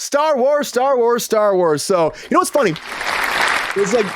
Star Wars, Star Wars, Star Wars. So, you know what's funny? It's like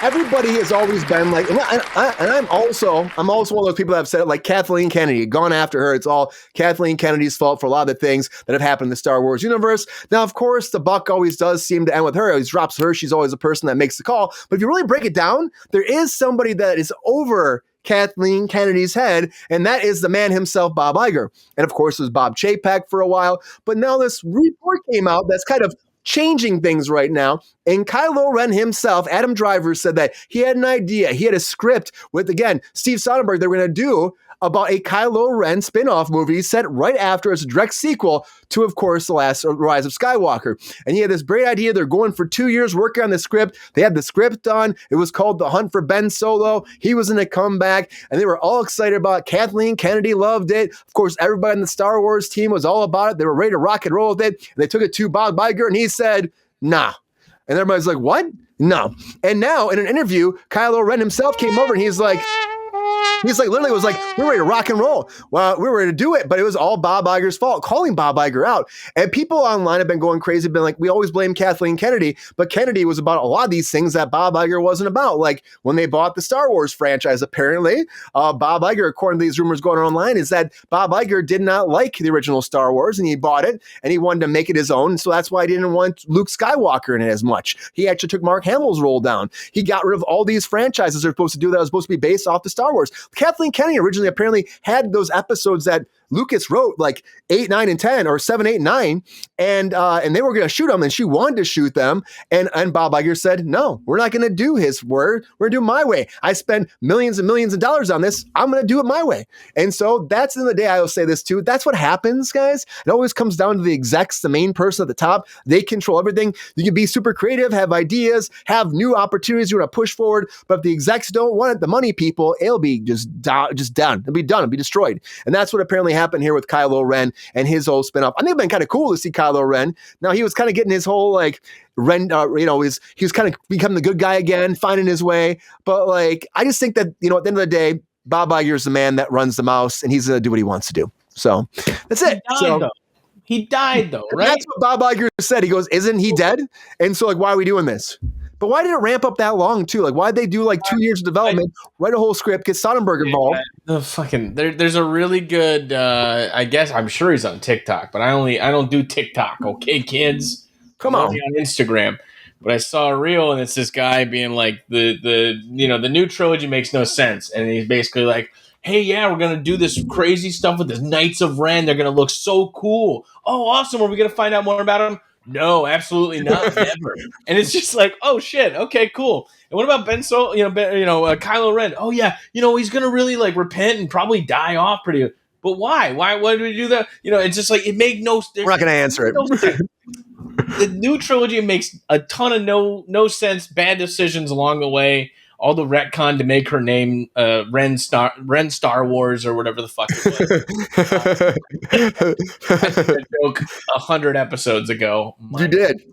everybody has always been like, and I'm also one of those people that have said it, like Kathleen Kennedy, gone after her. It's all Kathleen Kennedy's fault for a lot of the things that have happened in the Star Wars universe. Now, of course, the buck always does seem to end with her. He always drops her. She's always the person that makes the call. But if you really break it down, there is somebody that is over Kathleen Kennedy's head, and that is the man himself, Bob Iger. And of course, it was Bob Chapek for a while. But now this report came out that's kind of changing things right now. And Kylo Ren himself, Adam Driver, said that he had an idea. He had a script with, again, Steve Soderbergh, they were going to do about a Kylo Ren spinoff movie set right after as a direct sequel to, of course, the last Rise of Skywalker. And he had this great idea. They're going for 2 years working on the script. They had the script done. It was called The Hunt for Ben Solo. He was going to come back, and they were all excited about it. Kathleen Kennedy loved it. Of course, everybody in the Star Wars team was all about it. They were ready to rock and roll with it. And they took it to Bob Iger, and he said, nah. And everybody's like, what? No. And now, in an interview, Kylo Ren himself came over, and he's like, literally was like, we're ready to rock and roll. Well, we were ready to do it, but it was all Bob Iger's fault, calling Bob Iger out. And people online have been going crazy, been like, we always blame Kathleen Kennedy, but Kennedy was about a lot of these things that Bob Iger wasn't about. Like when they bought the Star Wars franchise, apparently, Bob Iger, according to these rumors going on online, is that Bob Iger did not like the original Star Wars, and he bought it, and he wanted to make it his own. And so that's why he didn't want Luke Skywalker in it as much. He actually took Mark Hamill's role down. He got rid of all these franchises they're supposed to do that was supposed to be based off the Star Wars. Kathleen Kennedy originally apparently had those episodes that Lucas wrote, like 8, 9, and 10, or 7, 8, and 9, and they were going to shoot them, and she wanted to shoot them, and Bob Iger said, no, we're not going to do his word. We're going to do it my way. I spend millions and millions of dollars on this. I'm going to do it my way. And so that's, in the day, I will say this too, that's what happens, guys. It always comes down to the execs, the main person at the top. They control everything. You can be super creative, have ideas, have new opportunities you want to push forward, but if the execs don't want it, the money people, it'll be just done. It'll be done. It'll be destroyed. And that's what apparently happened here with Kylo Ren and his whole spinoff. I think it'd been kind of cool to see Kylo Ren. Now he was kind of getting his whole like Ren, he was kind of becoming the good guy again, finding his way. But like, I just think that, at the end of the day, Bob Iger is the man that runs the mouse, and he's going to do what he wants to do. So that's it. He died though, right? That's what Bob Iger said. He goes, isn't he dead? And so like, why are we doing this? But why did it ramp up that long too? Like, why did they do like 2 years of development, write a whole script, get Soderbergh involved? There's a really good. I guess I'm sure he's on TikTok, but I don't do TikTok. Okay, kids, come on Instagram. But I saw a reel, and it's this guy being like, the new trilogy makes no sense, and he's basically like, hey, yeah, we're gonna do this crazy stuff with the Knights of Ren. They're gonna look so cool. Oh, awesome! Are we gonna find out more about them? No, absolutely not. Never. And it's just like, oh shit, okay, cool. And what about Ben Solo? Kylo Ren. Oh yeah, he's gonna really like repent and probably die off pretty good. But why? Why did we do that? It's just like it made no. We're not gonna answer it. The new trilogy makes a ton of no sense. Bad decisions along the way. All the retcon to make her name Ren Star Wars or whatever the fuck it was. I did a joke 100 episodes ago. You did.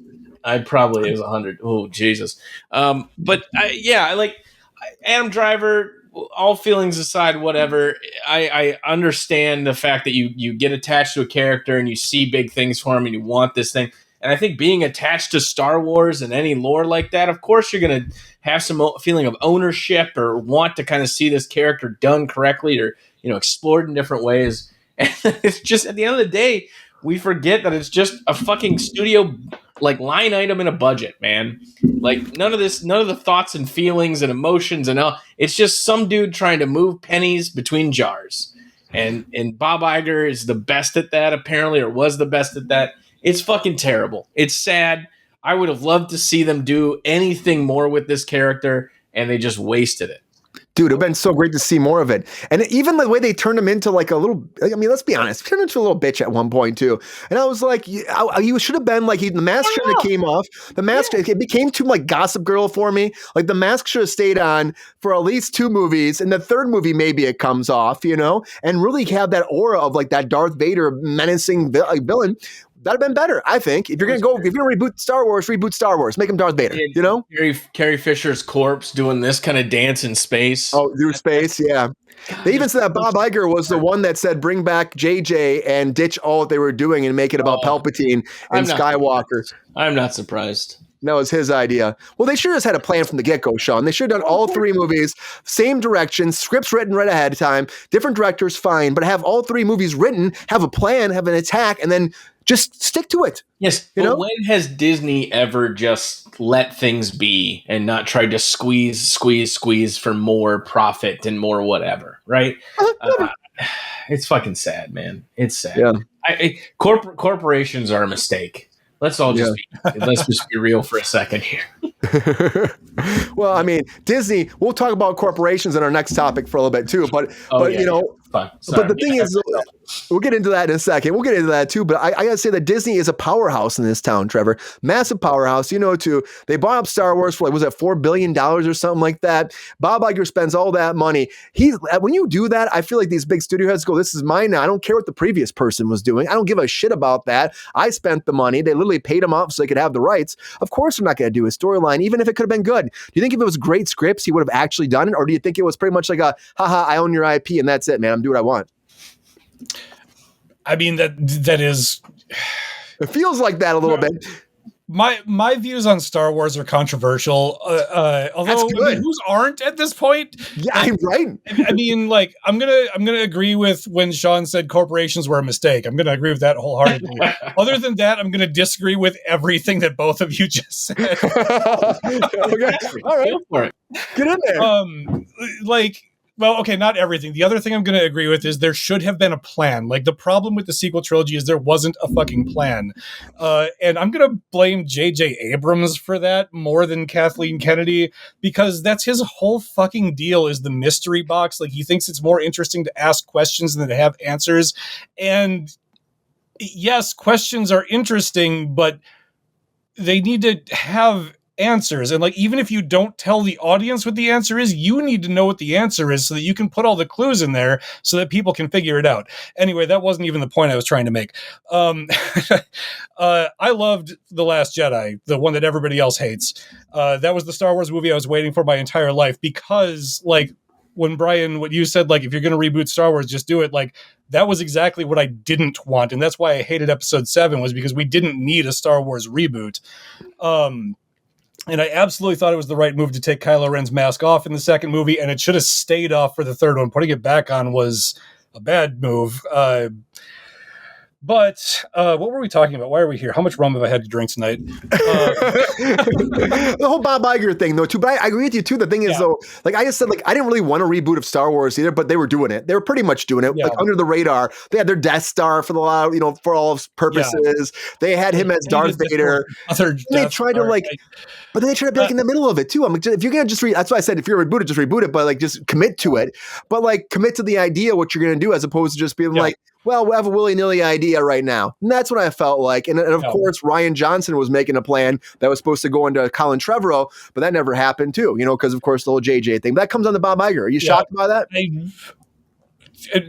I probably is 100. Oh Jesus! But I like Adam Driver. All feelings aside, whatever. I understand the fact that you get attached to a character and you see big things for him and you want this thing. And I think being attached to Star Wars and any lore like that, of course, you're going to have some feeling of ownership or want to kind of see this character done correctly or, explored in different ways. And it's just, at the end of the day, we forget that it's just a fucking studio, like, line item in a budget, man. Like, none of the thoughts and feelings and emotions and all. It's just some dude trying to move pennies between jars. And Bob Iger is the best at that, apparently, or was the best at that. It's fucking terrible. It's sad. I would have loved to see them do anything more with this character, and they just wasted it. Dude, it'd been so great to see more of it. And even the way they turned him into like a little, let's be honest, turned into a little bitch at one point too. And I was like, you should have been like, the mask should have came off. The mask, it became too like Gossip Girl for me. Like the mask should have stayed on for at least 2 movies. And the third movie, maybe it comes off, and really have that aura of like that Darth Vader menacing villain. That'd have been better, I think. If you're gonna reboot Star Wars, make him Darth Vader. Carrie Fisher's corpse doing this kind of dance in space. Oh, through space, yeah. They even said that Bob Iger was the one that said bring back JJ and ditch all what they were doing and make it about Palpatine and Skywalker. I'm not surprised. That was his idea. Well, they sure just had a plan from the get-go, Sean. They should have done all 3 movies, same direction, scripts written right ahead of time, different directors, fine, but have all 3 movies written, have a plan, have an attack, and then just stick to it. Yes, but when has Disney ever just let things be and not tried to squeeze for more profit and more whatever, right? It's fucking sad, man. It's sad. Yeah. Corporations are a mistake. Let's just be real for a second here. Well, I mean, Disney, we'll talk about corporations in our next topic for a little bit too, but the thing is, we'll get into that in a second. We'll get into that too, but I got to say that Disney is a powerhouse in this town, Trevor. Massive powerhouse, too. They bought up Star Wars for was it $4 billion or something like that? Bob Iger spends all that money. When you do that, I feel like these big studio heads go, this is mine now. I don't care what the previous person was doing. I don't give a shit about that. I spent the money. They literally paid him off so they could have the rights. Of course, they're not going to do a storyline, even if it could have been good. Do you think if it was great scripts, he would have actually done it? Or do you think it was pretty much like haha, I own your IP and that's it, man. I'm doing what I want. I mean, that is... It feels like that a little bit. My views on Star Wars are controversial, although whose aren't at this point. Yeah, I'm right. I mean, like I'm gonna agree with when Sean said corporations were a mistake. I'm gonna agree with that wholeheartedly. Other than that, I'm gonna disagree with everything that both of you just said. Okay. All right, Go for it. Get in there. Well, okay, not everything. The other thing I'm going to agree with is there should have been a plan. Like, the problem with the sequel trilogy is there wasn't a fucking plan. And I'm going to blame J.J. Abrams for that more than Kathleen Kennedy, because that's his whole fucking deal is the mystery box. Like, he thinks it's more interesting to ask questions than to have answers. And yes, questions are interesting, but they need to have answers. And like, even if you don't tell the audience what the answer is, you need to know what the answer is so that you can put all the clues in there so that people can figure it out. Anyway, that wasn't even the point I was trying to make. I loved The Last Jedi, the one that everybody else hates. That was the Star Wars movie I was waiting for my entire life, because like when Brian, what you said, like, if you're going to reboot Star Wars, just do it. Like, that was exactly what I didn't want. And that's why I hated episode 7, was because we didn't need a Star Wars reboot. And I absolutely thought it was the right move to take Kylo Ren's mask off in the second movie, and it should have stayed off for the third one. Putting it back on was a bad move. But what were we talking about? Why are we here? How much rum have I had to drink tonight? The whole Bob Iger thing, though, too. But I agree with you, too. The thing is, though, like I just said, like I didn't really want a reboot of Star Wars either, but they were doing it. They were pretty much doing it, like under the radar. They had their Death Star for for all purposes. Yeah. They had him as Darth Vader. They tried to but then they tried to be like in the middle of it too. I'm like, if you're gonna just that's why I said if you're gonna reboot it, just reboot it, but like just commit to it. But like commit to the idea of what you're gonna do, as opposed to just being like, well, we have a willy-nilly idea right now. And that's what I felt like. And of course, Rian Johnson was making a plan that was supposed to go into Colin Trevorrow, but that never happened too, because of course the whole JJ thing. But that comes on the Bob Iger. Are you shocked by that?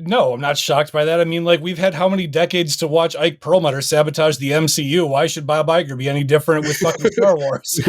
No, I'm not shocked by that. I mean, like, we've had how many decades to watch Ike Perlmutter sabotage the MCU? Why should Bob Iger be any different with fucking Star Wars?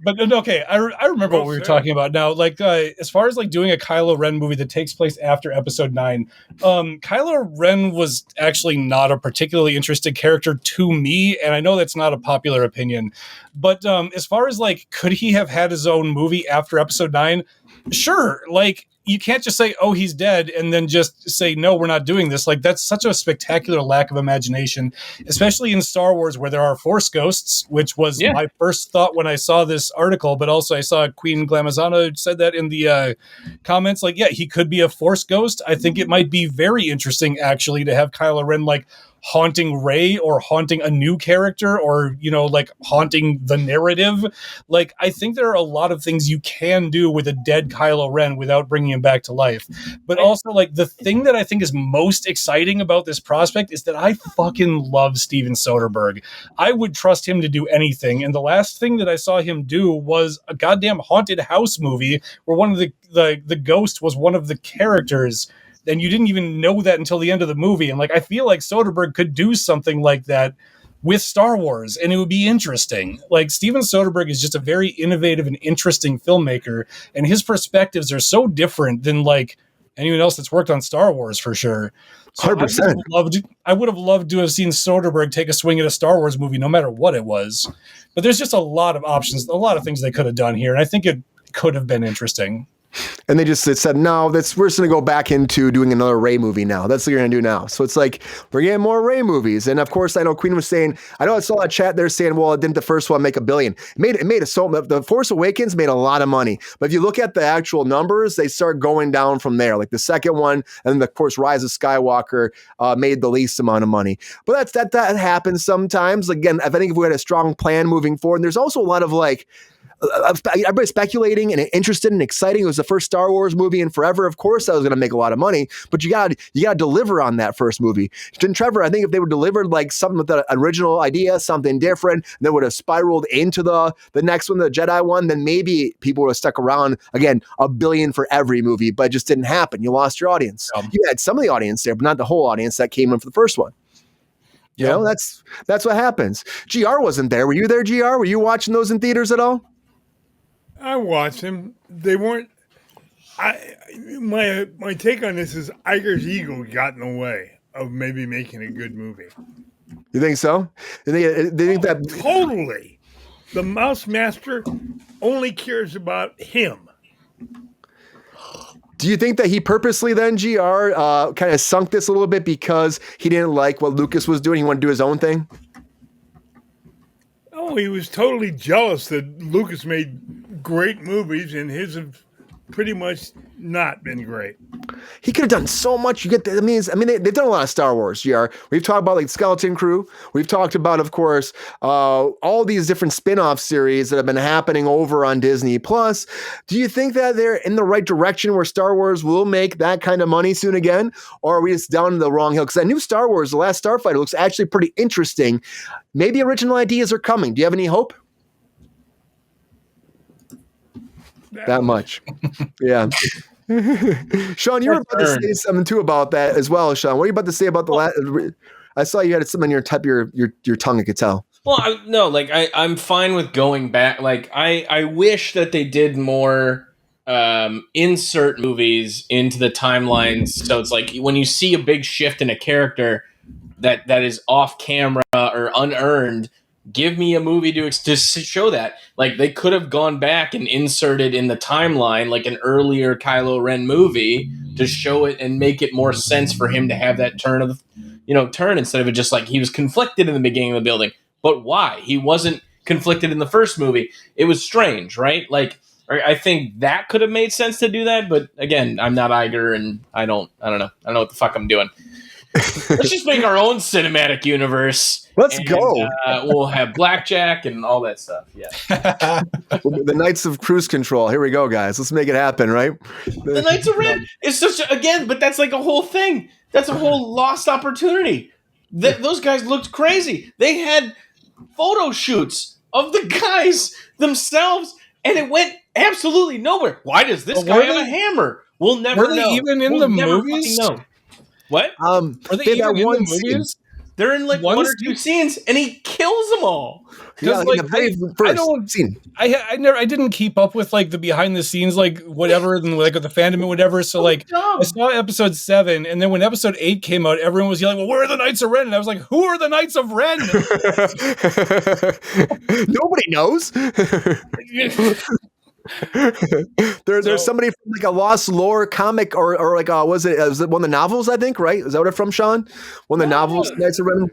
But okay, I remember what we were talking about now. Like, as far as like doing a Kylo Ren movie that takes place after Episode 9, Kylo Ren was actually not a particularly interesting character to me, and I know that's not a popular opinion. But as far as like, could he have had his own movie after Episode 9? Sure, like, you can't just say, oh, he's dead, and then just say, no, we're not doing this. Like, that's such a spectacular lack of imagination, especially in Star Wars where there are Force ghosts, which was my first thought when I saw this article, but also I saw Queen Glamazana said that in the comments. Like, yeah, he could be a Force ghost. I think it might be very interesting, actually, to have Kylo Ren, like, haunting Rey or haunting a new character or, like haunting the narrative. Like, I think there are a lot of things you can do with a dead Kylo Ren without bringing him back to life. But also, like, the thing that I think is most exciting about this prospect is that I fucking love Steven Soderbergh. I would trust him to do anything. And the last thing that I saw him do was a goddamn haunted house movie where one of the ghost was one of the characters, and you didn't even know that until the end of the movie. And like, I feel like Soderbergh could do something like that with Star Wars, and it would be interesting. Like, Steven Soderbergh is just a very innovative and interesting filmmaker, and his perspectives are so different than like anyone else that's worked on Star Wars for sure. So 100%. I would have loved to have seen Soderbergh take a swing at a Star Wars movie, no matter what it was. But there's just a lot of options, a lot of things they could have done here, and I think it could have been interesting. And they just said, no, we're just going to go back into doing another Rey movie now. That's what you're going to do now. So it's like, we're getting more Rey movies. And of course, I know Queen was saying, I know I saw that chat there saying, well, didn't the first one make $1 billion? It made the Force Awakens made a lot of money. But if you look at the actual numbers, they start going down from there. Like the second one, and then of course, Rise of Skywalker made the least amount of money. But that happens sometimes. Again, I think if we had a strong plan moving forward, and there's also a lot of like, everybody's speculating and interested and exciting. It was the first Star Wars movie in forever. Of course, that was going to make a lot of money, but you got to deliver on that first movie. And Trevor, I think if they were delivered like something with the original idea, something different, that would have spiraled into the next one, the Jedi one, then maybe people would have stuck around. Again, $1 billion for every movie, but it just didn't happen. You lost your audience. You had some of the audience there, but not the whole audience that came in for the first one. You know, that's what happens. GR wasn't there. Were you there, GR? Were you watching those in theaters at all? I watched them. They weren't. My take on this is Iger's ego got in the way of maybe making a good movie. You think so? They think that totally. The Mouse Master only cares about him. Do you think that he purposely then, GR, kind of sunk this a little bit because he didn't like what Lucas was doing? He wanted to do his own thing? Oh, he was totally jealous that Lucas made great movies and his have pretty much not been great. He could have done so much. They've done a lot of Star Wars, GR. We've talked about like Skeleton Crew. We've talked about, of course, all these different spin-off series that have been happening over on Disney Plus. Do you think that they're in the right direction where Star Wars will make that kind of money soon again? Or are we just down the wrong hill? Because that new Star Wars, The Last Starfighter, looks actually pretty interesting. Maybe original ideas are coming. Do you have any hope? That much. Yeah. Sean, you were about to say something too about that as well, Sean. What are you about to say about the last? I saw you had something on your tip, your tongue, I could tell. Well, I'm fine with going back. Like, I wish that they did more insert movies into the timelines. So it's like when you see a big shift in a character that is off camera or unearned, give me a movie to show that. Like, they could have gone back and inserted in the timeline like an earlier Kylo Ren movie to show it and make it more sense for him to have that turn instead of it just like he was conflicted in the beginning of the building. But why? He wasn't conflicted in the first movie. It was strange, right? Like, I think that could have made sense to do that. But again, I'm not Iger, and I don't know. I don't know what the fuck I'm doing. Let's just make our own cinematic universe. Let's go. We'll have blackjack and all that stuff. Yeah. The Knights of KRUSE Control. Here we go, guys. Let's make it happen, right? The Knights of Ren is but that's like a whole thing. That's a whole lost opportunity. Those guys looked crazy. They had photo shoots of the guys themselves, and it went absolutely nowhere. Why does this guy have a hammer? We'll never know. Were they even in the movies? Know. What? Are they even in the movies? They're in like one or two scenes, and he kills them all. Yeah, like, I didn't keep up with like the behind the scenes, like whatever, and like with the fandom and whatever. So like, I saw episode 7, and then when episode 8 came out, everyone was yelling, "Well, where are the Knights of Ren?" And I was like, "Who are the Knights of Ren?" Nobody knows. There's somebody from like a Lost Lore comic or like was it one of the novels, I think, right? Is that what it's from, Sean? One of the novels, Knights of Ren?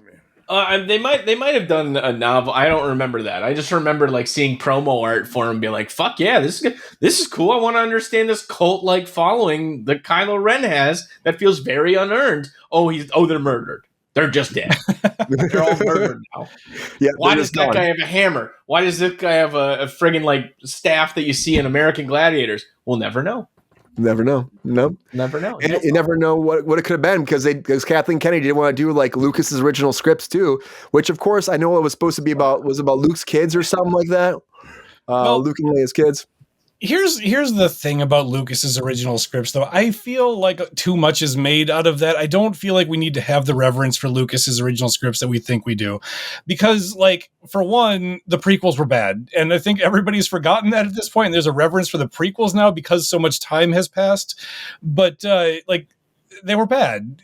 They might have done a novel. I don't remember that. I just remember like seeing promo art for him and being like, fuck yeah, this is good. This is cool. I want to understand this cult like following that Kylo Ren has that feels very unearned. They're murdered. They're just dead. They're all murdered now. Yeah, why does that guy have a hammer? Why does this guy have a friggin' like staff that you see in American Gladiators? We'll never know. Never know. No. Never know. And you never know what it could have been because Kathleen Kennedy didn't want to do like Lucas's original scripts too, which of course I know it was supposed to be about Luke's kids or something like that. Luke and Leia's kids. Here's the thing about Lucas's original scripts, though. I feel like too much is made out of that. I don't feel like we need to have the reverence for Lucas's original scripts that we think we do, because, like, for one, the prequels were bad, and I think everybody's forgotten that at this point. And there's a reverence for the prequels now because so much time has passed. But like, they were bad.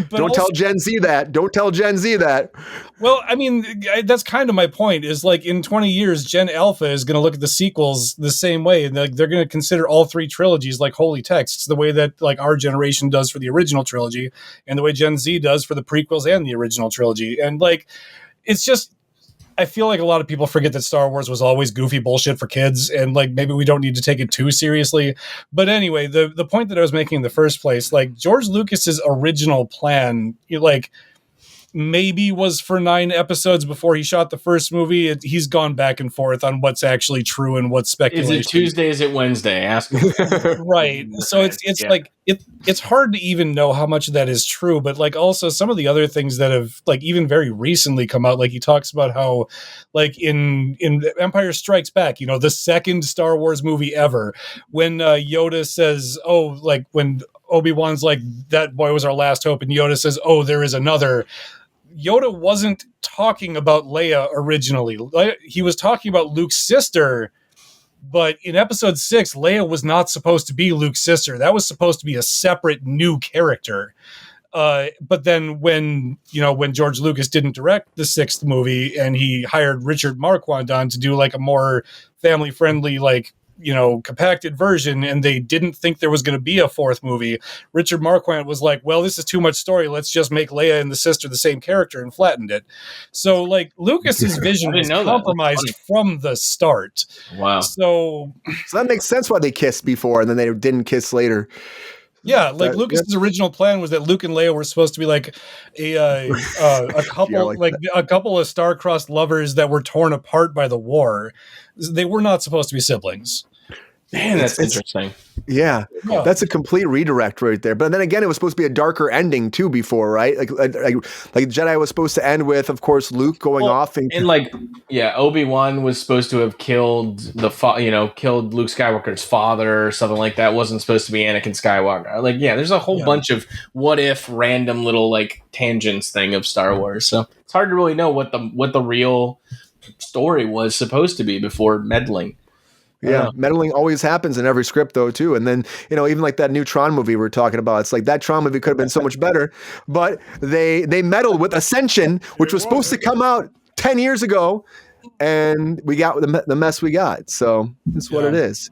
Don't tell Gen Z that. Don't tell Gen Z that. Well, I mean, that's kind of my point, is like in 20 years, Gen Alpha is going to look at the sequels the same way. And they're going to consider all three trilogies like holy texts, the way that like our generation does for the original trilogy and the way Gen Z does for the prequels and the original trilogy. And like, it's just, I feel like a lot of people forget that Star Wars was always goofy bullshit for kids, and like maybe we don't need to take it too seriously. But anyway, the point that I was making in the first place, like George Lucas's original plan, like maybe was for 9 episodes before he shot the first movie. He's gone back and forth on what's actually true and what's speculation. Is it Tuesday? Is it Wednesday? Ask him. Right. So it's like it's hard to even know how much of that is true, but like also some of the other things that have like even very recently come out, like he talks about how like in Empire Strikes Back, you know, the second Star Wars movie ever, when Yoda says, oh, like when Obi-Wan's like, that boy was our last hope, and Yoda says, oh, there is another. Yoda wasn't talking about Leia originally. He was talking about Luke's sister, but in episode 6, Leia was not supposed to be Luke's sister. That was supposed to be a separate new character. But then when George Lucas didn't direct the 6th movie and he hired Richard Marquand on to do like a more family-friendly, like, you know, compacted version, and they didn't think there was going to be a 4th movie, Richard Marquand was like, well, this is too much story. Let's just make Leia and the sister the same character, and flattened it. So like Lucas's vision was compromised from the start. Wow. So that makes sense why they kissed before and then they didn't kiss later. Yeah, like Lucas's original plan was that Luke and Leia were supposed to be like a couple, a couple of star-crossed lovers that were torn apart by the war. They were not supposed to be siblings. Man, that's interesting. Yeah, that's a complete redirect right there. But then again, it was supposed to be a darker ending too before, right? Like Jedi was supposed to end with, of course, Luke going off and like, yeah, Obi-Wan was supposed to have killed killed Luke Skywalker's father or something like that. It wasn't supposed to be Anakin Skywalker. Like, yeah, there's a whole bunch of what if random little like tangents thing of Star Wars. So it's hard to really know what the real story was supposed to be before meddling. Yeah, meddling always happens in every script, though, too. And then, you know, even like that new Tron movie we're talking about, it's like that Tron movie could have been so much better, but they meddled with Ascension, which was supposed to come out 10 years ago, and we got the mess we got. So that's what it is.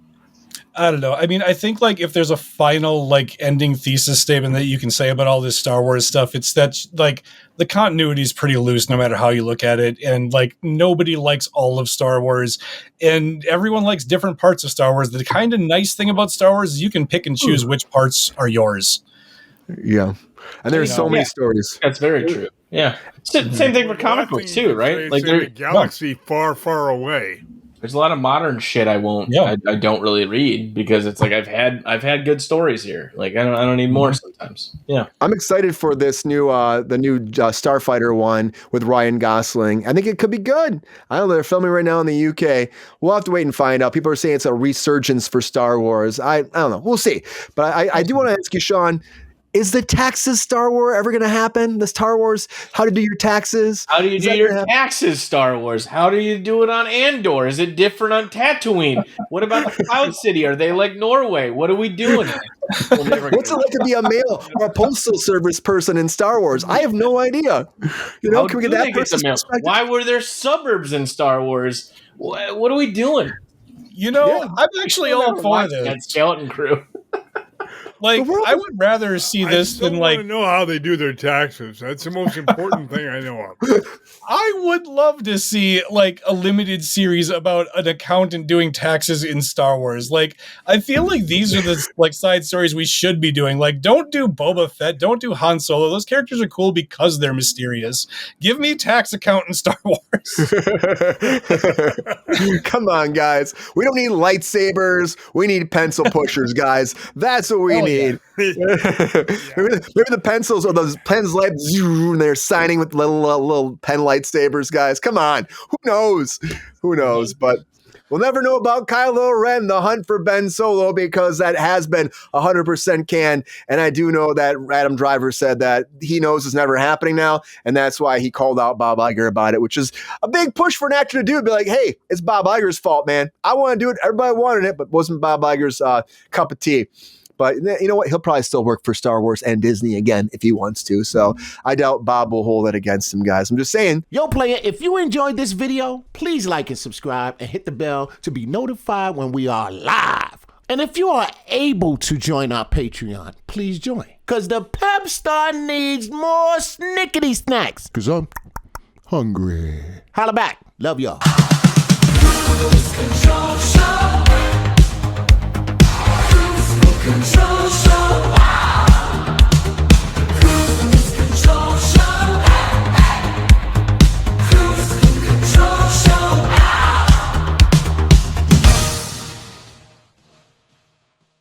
I don't know. I mean, I think like if there's a final like ending thesis statement that you can say about all this Star Wars stuff, it's that like the continuity is pretty loose no matter how you look at it. And like nobody likes all of Star Wars and everyone likes different parts of Star Wars. The kind of nice thing about Star Wars is you can pick and choose which parts are yours. Yeah. And there's so many stories. That's very true. Yeah. Same thing for comic books too, right? Like there's a galaxy far, far away. There's a lot of modern shit I don't really read because it's like I've had good stories here. Like I don't need more sometimes. Yeah. I'm excited for this new the new Starfighter one with Ryan Gosling. I think it could be good. I don't know, they're filming right now in the UK. We'll have to wait and find out. People are saying it's a resurgence for Star Wars. I don't know. We'll see. But I do want to ask you, Sean, is the taxes Star Wars ever going to happen? The Star Wars, how to do your taxes? How do you do your taxes, Star Wars? How do you do it on Andor? Is it different on Tatooine? What about the Cloud City? Are they like Norway? What are we doing? What's it like to be a mail or a postal service person in Star Wars? I have no idea. You know, can we get that person's perspective? Why were there suburbs in Star Wars? What are we doing? You know, I'm actually all for this. That skeleton crew. Like, I would rather see this than like. I know how they do their taxes. That's the most important thing I know of. I would love to see like a limited series about an accountant doing taxes in Star Wars. Like, I feel like these are the like side stories we should be doing. Like, don't do Boba Fett, don't do Han Solo. Those characters are cool because they're mysterious. Give me tax accountant Star Wars. Come on, guys. We don't need lightsabers. We need pencil pushers, guys. That's what we need. Yeah. maybe the pencils or those pens light and they're signing with little pen lightsabers, guys. Come on. Who knows? But We'll never know about Kylo Ren, the hunt for Ben Solo, because that has been 100% canon. And I do know that Adam Driver said that he knows it's never happening now, and that's why he called out Bob Iger about it, which is a big push for an actor to do. Be like, hey, it's Bob Iger's fault, man. I want to do it. Everybody wanted it, but wasn't Bob Iger's cup of tea. But you know what? He'll probably still work for Star Wars and Disney again if he wants to. So I doubt Bob will hold it against him, guys. I'm just saying. Yo, player, if you enjoyed this video, please like and subscribe and hit the bell to be notified when we are live. And if you are able to join our Patreon, please join. Because the Pep Star needs more snickety snacks. Because I'm hungry. Holla back. Love y'all. KRUSE CONTROL.